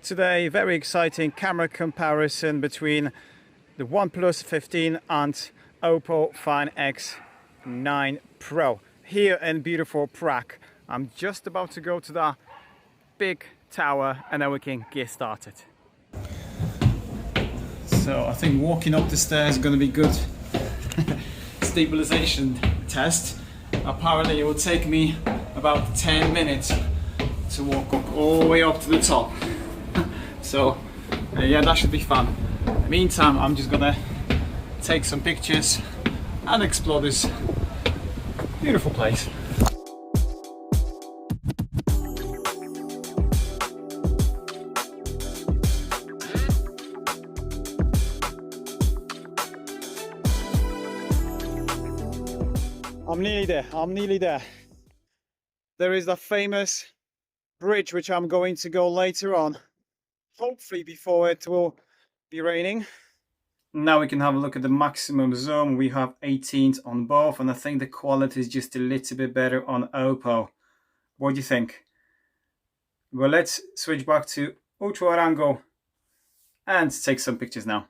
today, very exciting camera comparison between the OnePlus 15 and OPPO Find X9 Pro here in beautiful Prague. I'm just about to go to the big tower and then we can get started. So I think walking up the stairs is going to be good. Stabilization test. Apparently it will take me about 10 minutes to walk up all the way up to the top. So yeah, that should be fun. In the meantime, I'm just gonna take some pictures and explore this beautiful place. I'm nearly there. There is the famous bridge which I'm going to go later on, hopefully before it will be raining. Now we can have a look at the maximum zoom. We have 18s on both, and I think the quality is just a little bit better on OPPO. What do you think? Well, let's switch back to ultra wide angle and take some pictures now.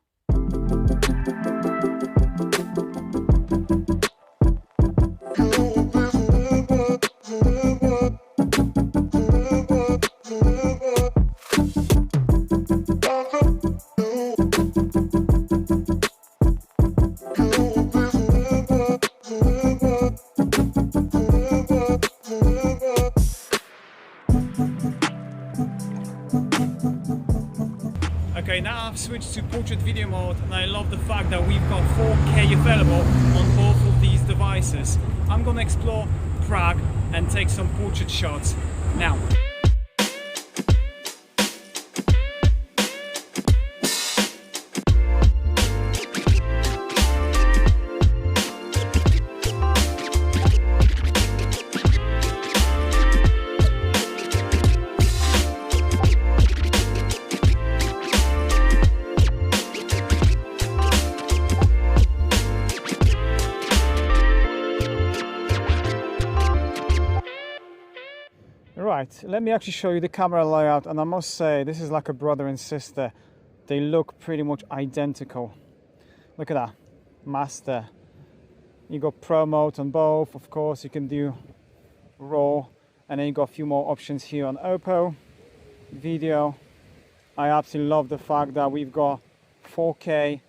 Okay, now I've switched to portrait video mode, and I love the fact that we've got 4K available on both of these devices. I'm gonna explore Prague and take some portrait shots now. Right, let me actually show you the camera layout, and I must say this is like a brother and sister. They look pretty much identical. Look at that, master. You got Pro mode on both, of course you can do RAW, and then you got a few more options here on OPPO. Video, I absolutely love the fact that we've got 4K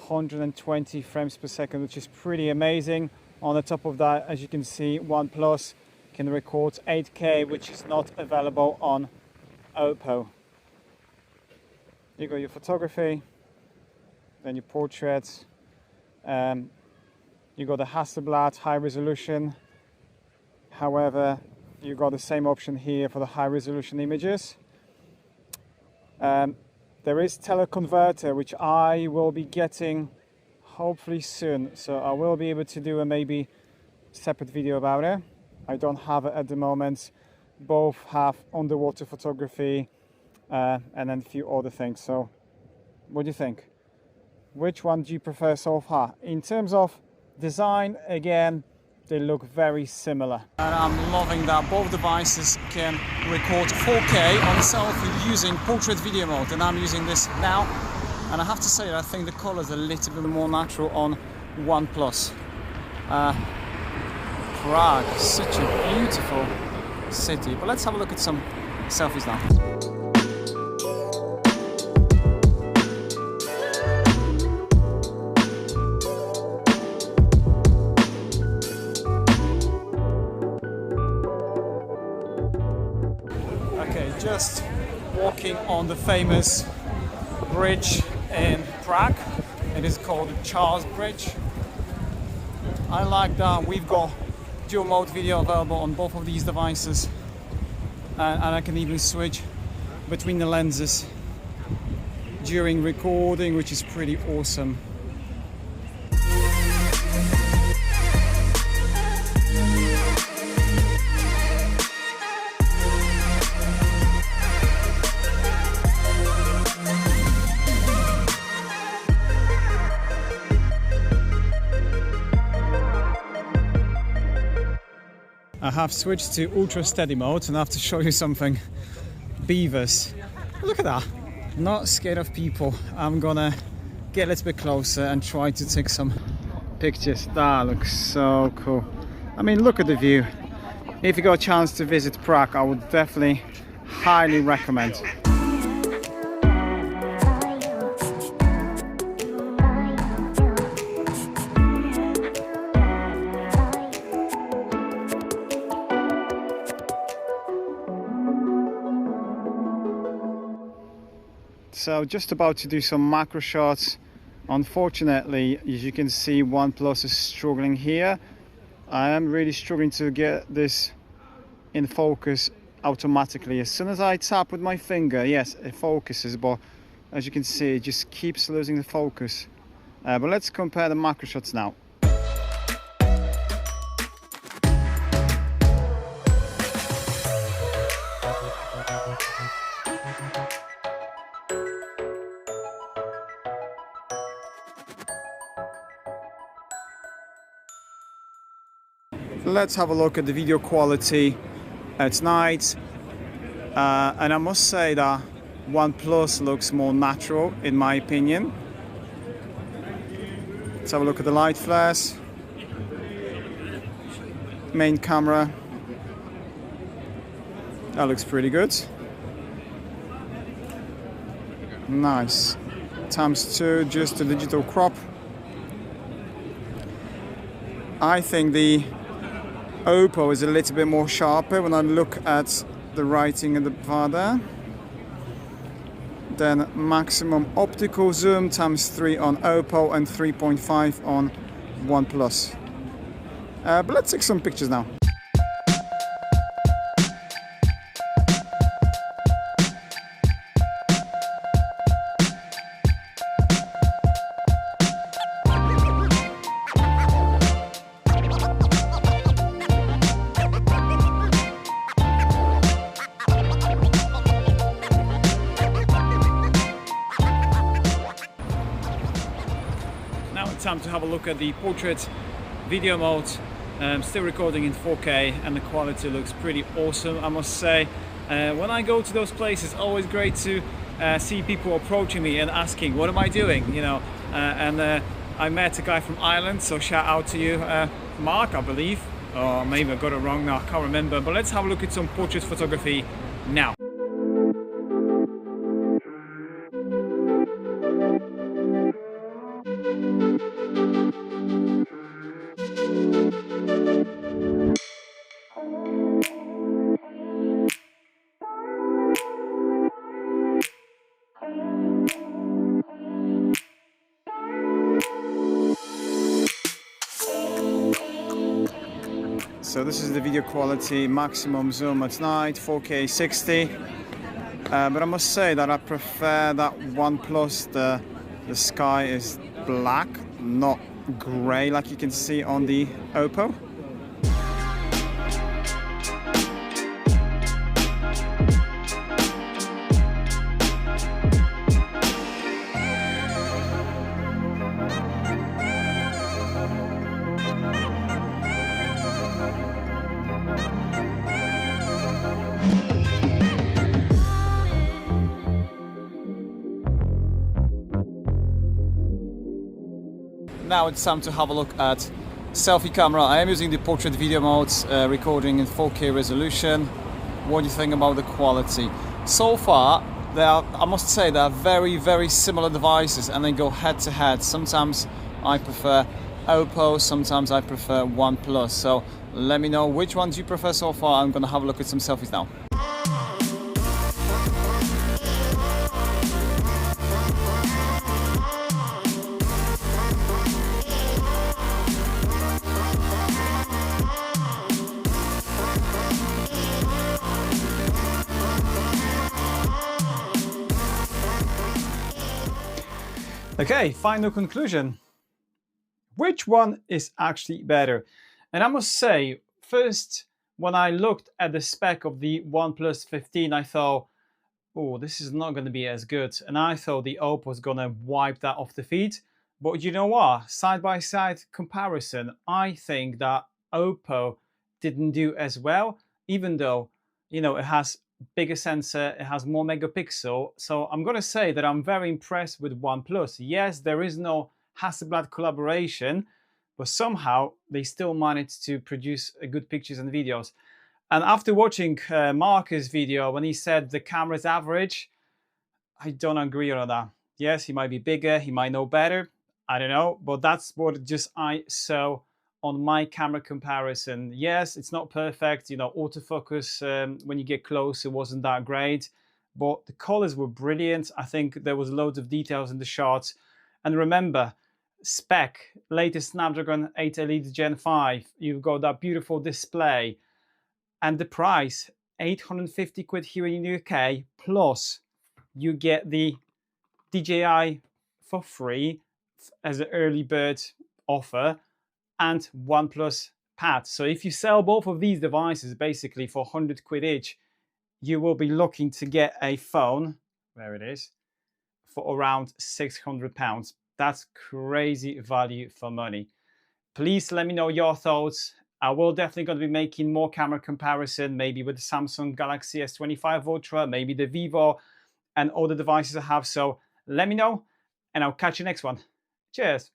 120 frames per second, which is pretty amazing. On the top of that, as you can see, OnePlus can record 8K, which is not available on OPPO. You got your photography, then your portraits. You got the Hasselblad high resolution. However, you got the same option here for the high resolution images. There is teleconverter, which I will be getting hopefully soon, so I will be able to do a maybe separate video about it. I don't have it at the moment. Both have underwater photography and then a few other things. So what do you think? Which one do you prefer so far? In terms of design, again, they look very similar. And I'm loving that both devices can record 4K on selfie using portrait video mode, and I'm using this now. And I have to say, I think the colors are a little bit more natural on OnePlus. Prague, such a beautiful city. But let's have a look at some selfies now. Okay, just walking on the famous bridge in Prague. It is called the Charles Bridge. I like that we've got dual mode video available on both of these devices, and I can even switch between the lenses during recording, which is pretty awesome. I have switched to ultra steady mode, and I have to show you something. Beavers. Look at that. Not scared of people. I'm gonna get a little bit closer and try to take some pictures. That looks so cool. I mean, look at the view. If you got a chance to visit Prague, I would definitely highly recommend. So just about to do some macro shots. Unfortunately, as you can see, OnePlus is struggling here. I am really struggling to get this in focus automatically. As soon as I tap with my finger, yes, it focuses, but as you can see, it just keeps losing the focus. But let's compare the macro shots now. Let's have a look at the video quality at night, and I must say that OnePlus looks more natural in my opinion. Let's have a look at the light flares, main camera. That looks pretty good. Nice. ×2, just a digital crop. I think the OPPO is a little bit more sharper when I look at the writing in the bar there. Then maximum optical zoom ×3 on OPPO and 3.5 on OnePlus. But let's take some pictures now. Time to have a look at the portrait video mode. Still recording in 4K and the quality looks pretty awesome, I must say. When I go to those places, always great to see people approaching me and asking what am I doing, you know. I met a guy from Ireland, so shout out to you, Mark, I believe, or maybe I got it wrong now, I can't remember. But let's have a look at some portrait photography now. So this is the video quality, maximum zoom at night, 4K 60. But I must say that I prefer that OnePlus. The sky is black, not grey like you can see on the OPPO. Now it's time to have a look at selfie camera. I am using the portrait video mode, recording in 4K resolution. What do you think about the quality? So far, I must say they are very similar devices and they go head to head. Sometimes I prefer OPPO, sometimes I prefer OnePlus. So let me know which ones you prefer so far. I'm gonna have a look at some selfies now. Okay, final conclusion. Which one is actually better? And I must say, first, when I looked at the spec of the OnePlus 15, I thought, oh, this is not going to be as good. And I thought the OPPO was going to wipe that off the feet. But you know what? Side-by-side comparison, I think that OPPO didn't do as well, even though, you know, it has bigger sensor, it has more megapixel. So I'm going to say that I'm very impressed with OnePlus. Yes, there is no Hasselblad collaboration, but somehow they still managed to produce good pictures and videos. And after watching Marcus' video, when he said the camera's average, I don't agree on that. Yes, he might be bigger, he might know better, I don't know, but that's what just I saw on my camera comparison. Yes, it's not perfect, you know, autofocus when you get close, it wasn't that great, but the colors were brilliant. I think there was loads of details in the shots. And remember, spec, latest Snapdragon 8 Elite Gen 5, you've got that beautiful display, and the price, 850 quid here in the UK, plus you get the DJI for free as an early bird offer, and OnePlus Pad. So if you sell both of these devices basically for 100 quid each, you will be looking to get a phone, there it is, for around £600. That's crazy value for money. Please let me know your thoughts. I will definitely going to be making more camera comparison, maybe with the Samsung Galaxy S25 Ultra, maybe the Vivo and all the devices I have. So let me know, and I'll catch you next one. Cheers.